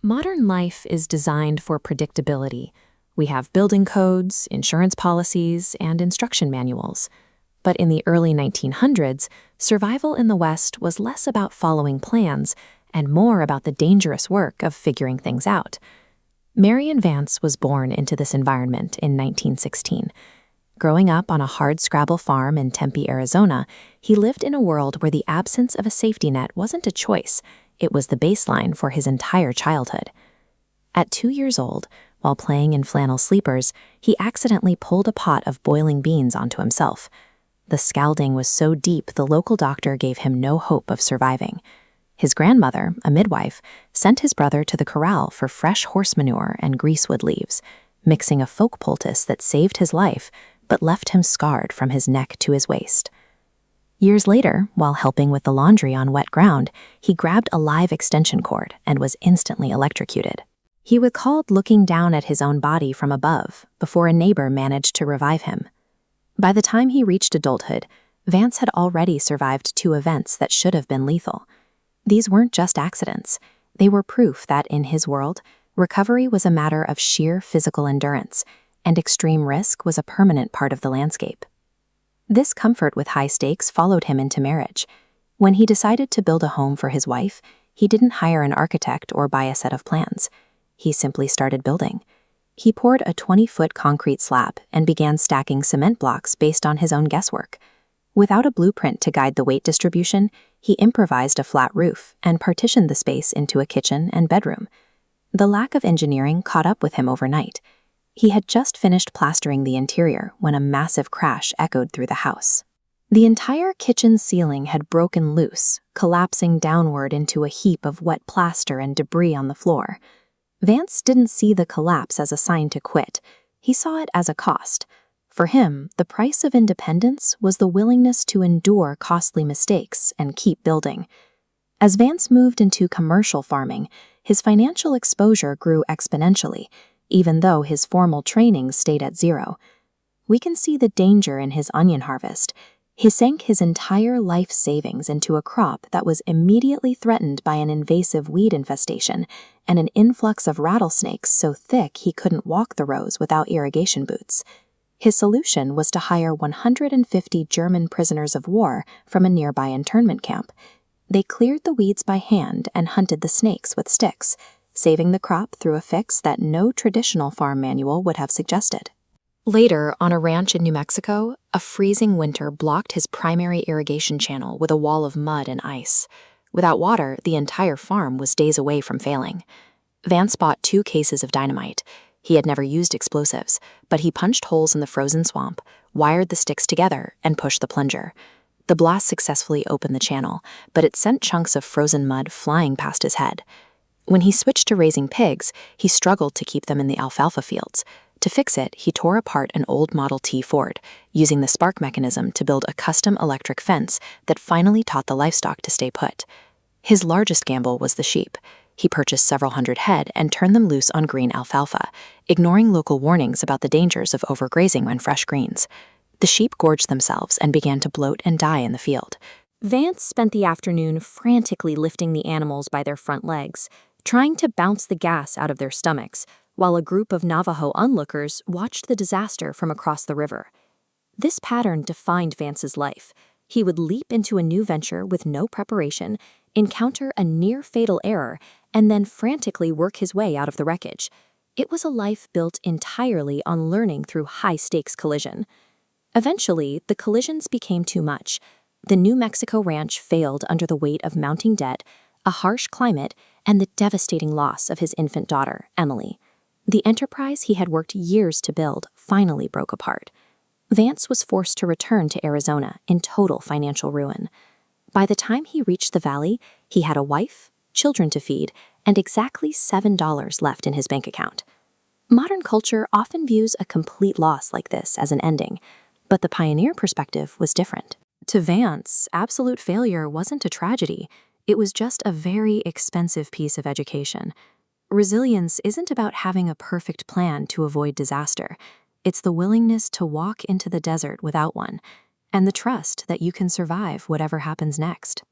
Modern life is designed for predictability. We have building codes, insurance policies, and instruction manuals. But in the early 1900s, survival in the West was less about following plans and more about the dangerous work of figuring things out. Marion Vance was born into this environment in 1916. Growing up on a hardscrabble farm in Tempe, Arizona, he lived in a world where the absence of a safety net wasn't a choice. It was the baseline for his entire childhood. At 2 years old, while playing in flannel sleepers, he accidentally pulled a pot of boiling beans onto himself. The scalding was so deep the local doctor gave him no hope of surviving. His grandmother, a midwife, sent his brother to the corral for fresh horse manure and greasewood leaves, mixing a folk poultice that saved his life but left him scarred from his neck to his waist. Years later, while helping with the laundry on wet ground, he grabbed a live extension cord and was instantly electrocuted. He recalled looking down at his own body from above before a neighbor managed to revive him. By the time he reached adulthood, Vance had already survived 2 events that should have been lethal. These weren't just accidents. They were proof that, in his world, recovery was a matter of sheer physical endurance, and extreme risk was a permanent part of the landscape. This comfort with high stakes followed him into marriage. When he decided to build a home for his wife, he didn't hire an architect or buy a set of plans. He simply started building. He poured a 20-foot concrete slab and began stacking cement blocks based on his own guesswork. Without a blueprint to guide the weight distribution, he improvised a flat roof and partitioned the space into a kitchen and bedroom. The lack of engineering caught up with him overnight. He had just finished plastering the interior when a massive crash echoed through the house. The entire kitchen ceiling had broken loose, collapsing downward into a heap of wet plaster and debris on the floor. Vance didn't see the collapse as a sign to quit. He saw it as a cost. For him, the price of independence was the willingness to endure costly mistakes and keep building. As Vance moved into commercial farming, his financial exposure grew exponentially, even though his formal training stayed at 0. We can see the danger in his onion harvest. He sank his entire life savings into a crop that was immediately threatened by an invasive weed infestation and an influx of rattlesnakes so thick he couldn't walk the rows without irrigation boots. His solution was to hire 150 German prisoners of war from a nearby internment camp. They cleared the weeds by hand and hunted the snakes with sticks, saving the crop through a fix that no traditional farm manual would have suggested. Later, on a ranch in New Mexico, a freezing winter blocked his primary irrigation channel with a wall of mud and ice. Without water, the entire farm was days away from failing. Vance bought 2 cases of dynamite. He had never used explosives, but he punched holes in the frozen swamp, wired the sticks together, and pushed the plunger. The blast successfully opened the channel, but it sent chunks of frozen mud flying past his head. When he switched to raising pigs, he struggled to keep them in the alfalfa fields. To fix it, he tore apart an old Model T Ford, using the spark mechanism to build a custom electric fence that finally taught the livestock to stay put. His largest gamble was the sheep. He purchased several hundred head and turned them loose on green alfalfa, ignoring local warnings about the dangers of overgrazing on fresh greens. The sheep gorged themselves and began to bloat and die in the field. Vance spent the afternoon frantically lifting the animals by their front legs, trying to bounce the gas out of their stomachs, while a group of Navajo onlookers watched the disaster from across the river. This pattern defined Vance's life. He would leap into a new venture with no preparation, encounter a near-fatal error, and then frantically work his way out of the wreckage. It was a life built entirely on learning through high-stakes collision. Eventually, the collisions became too much. The New Mexico ranch failed under the weight of mounting debt, a harsh climate, and the devastating loss of his infant daughter, Emily. The enterprise he had worked years to build finally broke apart. Vance was forced to return to Arizona in total financial ruin. By the time he reached the valley, he had a wife, children to feed, and exactly $7 left in his bank account. Modern culture often views a complete loss like this as an ending, but the pioneer perspective was different. To Vance, absolute failure wasn't a tragedy. It was just a very expensive piece of education. Resilience isn't about having a perfect plan to avoid disaster. It's the willingness to walk into the desert without one, and the trust that you can survive whatever happens next.